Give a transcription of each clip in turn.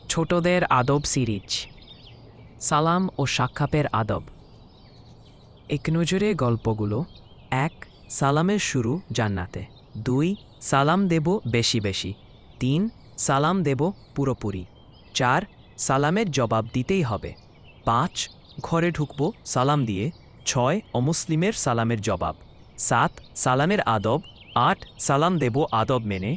ছোটদের আদব সিরিজ সালাম ও সাক্ষাতের আদব। এক নজরে গল্পগুলো। ১. সালামের শুরু জান্নাতে। ২. সালাম দেব বেশি বেশি। ৩. সালাম দেব পুরোপুরি। ৪. সালামের জবাব দিতেই হবে। ৫. ঘরে ঢুকব সালাম দিয়ে। ৬. অমুসলিমের সালামের জবাব। ৭. সালামের আদব। ৮. সালাম দেব আদব মেনে।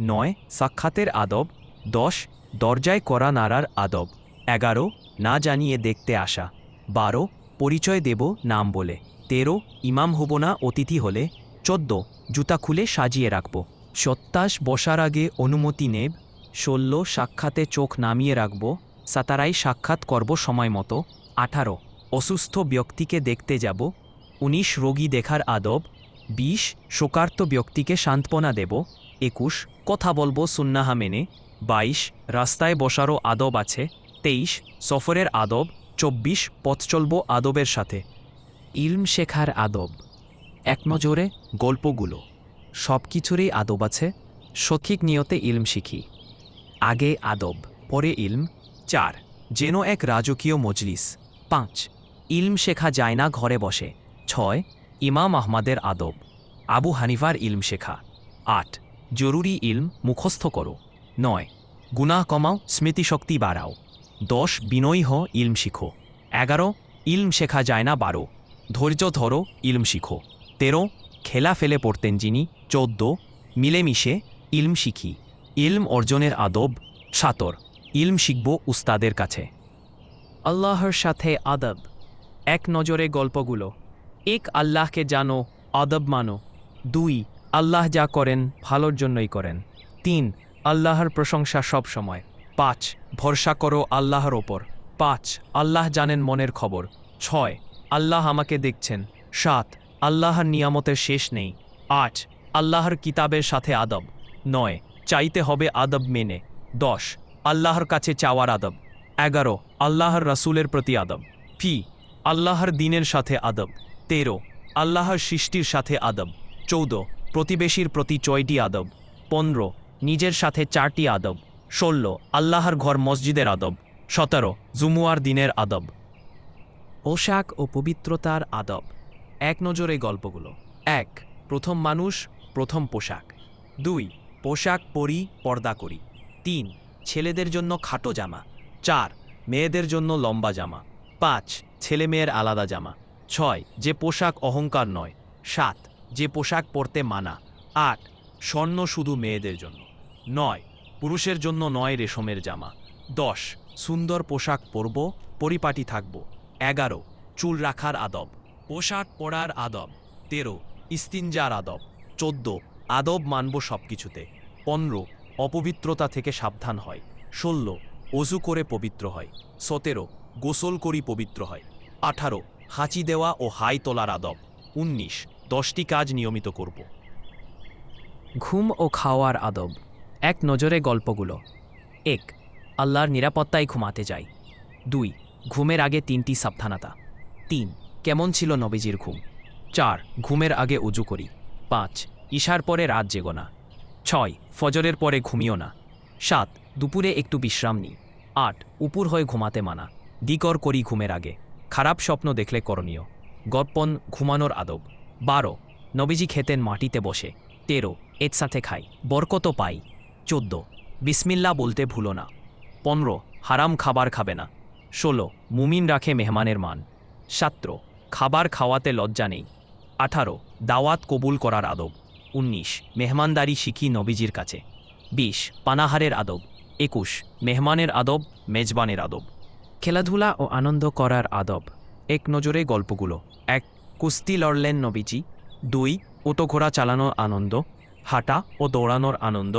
৯. সাক্ষাতের আদব। ১০. দরজায় কড়া নাড়ার আদব। ১১. না জানিয়ে দেখতে আসা। ১২. পরিচয় দেব নাম বলে। ১৩. ইমাম হব না অতিথি হলে। ১৪. জুতা খুলে সাজিয়ে রাখব। ২৭. বসার আগে অনুমতি নেব। ১৬. সাক্ষাতে চোখ নামিয়ে রাখব। ১৭. সাক্ষাৎ করব সময় মতো। ১৮. অসুস্থ ব্যক্তিকে দেখতে যাব। ১৯. রোগী দেখার আদব। ২০. শোকার্ত ব্যক্তিকে সান্ত্বনা দেব। ২১. কথা বলবো সুন্নাহা মেনে। ২২. রাস্তায় বসারও আদব আছে। ২৩. সফরের আদব। ২৪. পথ চলব আদবের সাথে। ইলম শেখার আদব। এক নজরে গল্পগুলো। সব কিছুরই আদব আছে। সঠিক নিয়তে ইলম শিখি। আগে আদব, পরে ইলম। ৪. যেন এক রাজকীয় মজলিস। ৫. ইলম শেখা যায় না ঘরে বসে। ৬. ইমাম আহমদের আদব। আবু হানিফার ইলম শেখা। ৮. জরুরি ইলম মুখস্থ করো। ৯. গুনাহ কমাও, স্মৃতিশক্তি বাড়াও। ১০. বিনয়ী হ, ইলম শিখো। ১১. ইলম শেখা যায় না ১২. ধৈর্য ধরো, ইলম শিখো। ১৩. খেলা ফেলে পড়তেন যিনি। ১৪. মিলেমিশে ইলম শিখি। ইলম অর্জনের আদব। ৭. ইলম শিখব উস্তাদের কাছে। আল্লাহর সাথে আদব। এক নজরে গল্পগুলো। ১. আল্লাহকে জানো, আদব মানো। ২. আল্লাহ যা করেন ভালোর জন্যই করেন। ৩. আল্লাহর প্রশংসা সব সময়। ৫. ভরসা করো আল্লাহর ওপর। ৫. আল্লাহ জানেন মনের খবর। ৬. আল্লাহ আমাকে দেখছেন। ৭. আল্লাহর নিয়ামতের শেষ নেই। ৮. আল্লাহর কিতাবের সাথে আদব। ৯. চাইতে হবে আদব মেনে। ১০. আল্লাহর কাছে চাওয়ার আদব। ১১. আল্লাহর রাসূলের প্রতি আদব। আল্লাহর দ্বীনের সাথে আদব। ১৩. আল্লাহর সৃষ্টির সাথে আদব। ১৪. প্রতিবেশীর প্রতি ৬টি আদব। ১৫. নিজের সাথে ৪টি আদব। ১৬. আল্লাহর ঘর মসজিদের আদব। ১৭. জুমুয়ার দিনের আদব। পোশাক ও পবিত্রতার আদব। এক নজরে গল্পগুলো। ১. প্রথম মানুষ, প্রথম পোশাক। ২. পোশাক পরি, পর্দা করি। ৩. ছেলেদের জন্য খাটো জামা। ৪. মেয়েদের জন্য লম্বা জামা। ৫. ছেলে মেয়ের আলাদা জামা। ৬. যে পোশাক অহংকার নয়। ৭. যে পোশাক পরতে মানা। ৮. স্বর্ণ শুধু মেয়েদের জন্য। ৯. পুরুষের জন্য নয় রেশমের জামা। ১০. সুন্দর পোশাক পরব, পরিপাটি থাকব। ১১. চুল রাখার আদব। পোশাক পরার আদব। ১৩. ইস্তিনজার আদব। ১৪. আদব মানব সব কিছুতে। ১৫. অপবিত্রতা থেকে সাবধান হয়। ১৬. অজু করে পবিত্র হয়। ১৭. গোসল করি পবিত্র হয়। ১৮. হাঁচি দেওয়া ও হাই তোলার আদব। ১৯. ১০টি কাজ নিয়মিত করব। ঘুম ও খাওয়ার আদব। এক নজরে গল্পগুলো। ১. আল্লাহর নিরাপত্তায় ঘুমাতে যাই। ২. ঘুমের আগে ৩টি সাবধানতা। ৩. কেমন ছিল নবীজির ঘুম। ৪. ঘুমের আগে উজু করি। ৫. ঈশার পরে রাত জেগো না। ৬. ফজরের পরে ঘুমিও না। ৭. দুপুরে একটু বিশ্রাম নিই। ৮. উপুর হয়ে ঘুমাতে মানা। দিকর করি ঘুমের আগে। খারাপ স্বপ্ন দেখলে করণীয়। গপ্পন ঘুমানোর আদব। ১২. নবীজি খেতেন মাটিতে বসে। ১৩. একসাথে খাই, বরকত পাই। ১৪. বিসমিল্লা বলতে ভুলো না। ১৫. হারাম খাবার খাবে না। ১৬. মুমিন রাখে মেহমানের মান। ১৭. খাবার খাওয়াতে লজ্জা নেই। ১৮. দাওয়াত কবুল করার আদব। ১৯. মেহমানদারি শিখি নবীজির কাছে। ২০. পানাহারের আদব। ২১. মেহমানের আদব, মেজবানের আদব। খেলাধুলা ও আনন্দ করার আদব। এক নজরে গল্পগুলো। ১. কুস্তি লড়লেন নবীজি। ২. ওটো ঘোড়া চালানোর আনন্দ, হাঁটা ও দৌড়ানোর আনন্দ।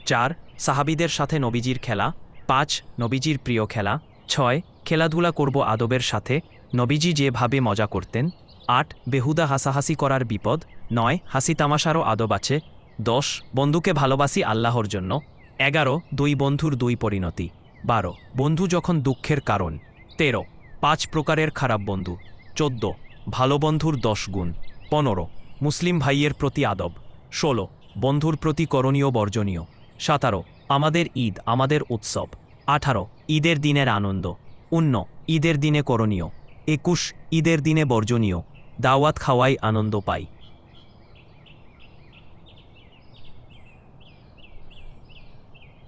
৪. সাহাবীদের সাথে নবীজির খেলা। ৫. নবীজির প্রিয় খেলা। ৬. খেলাধুলা করব আদবের সাথে, নবীজি যেভাবে মজা করতেন। ৮. বেহুদা হাসাহাসি করার বিপদ। ৯. হাসি তামাশারও আদব আছে। ১০. বন্ধুকে ভালোবাসি আল্লাহর জন্য। ১১. দুই বন্ধুর দুই পরিণতি। ১২. বন্ধু যখন দুঃখের কারণ। ১৩. ৫ প্রকারের খারাপ বন্ধু। ১৪. ভালো বন্ধুর ১০ গুণ। ১৫. মুসলিম ভাইয়ের প্রতি আদব। ১৬. বন্ধুর প্রতি করণীয় বর্জনীয়। ১৭. আমাদের ঈদ, আমাদের উৎসব। 18 ঈদের দিনের আনন্দ। 19 ঈদের দিনে করণীয়। 21 ঈদের দিনে বর্জনীয়। দাওয়াত খাওয়াই আনন্দ পাই।